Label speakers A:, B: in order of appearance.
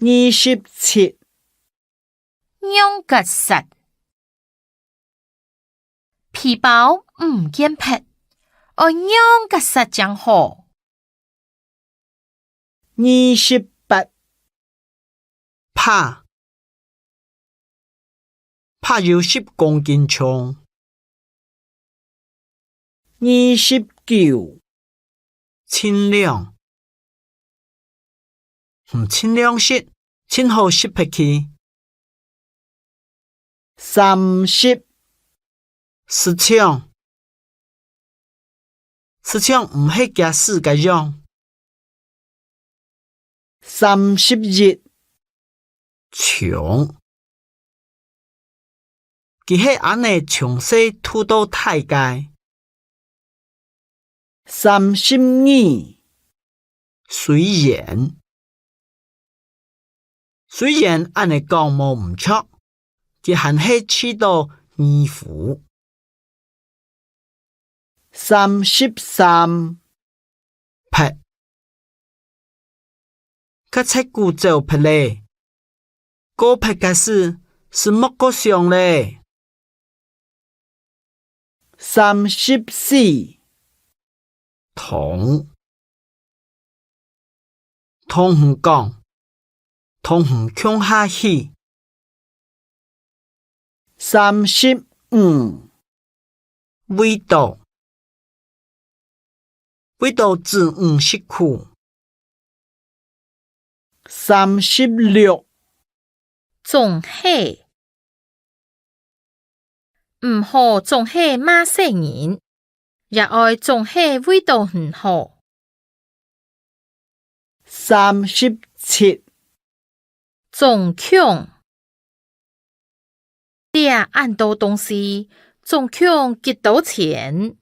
A: 27
B: 痒结實，皮包唔見皮，愛癢結實將好。
A: 28
C: 拍有10公斤重。
A: 29
C: 稱量唔稱量式，稱好食拍去。
A: 30
C: 市場唔係假死嘅樣。
A: 31
C: 長佢係按呢從細吐到大界。
A: 32
C: 雖然按呢講冇唔錯，佢還係起到二符。
A: 33
C: 拍佢切骨做拍咧，嗰拍嘅事是乜個上咧
A: 34
C: 同唔講，同唔向下去。
A: 35
C: 味道指唔食苦。
A: 36
B: 總係唔好，總係罵死人，也愛總係味道很好。
A: 37
B: 總強啲按到東西，總強幾多錢？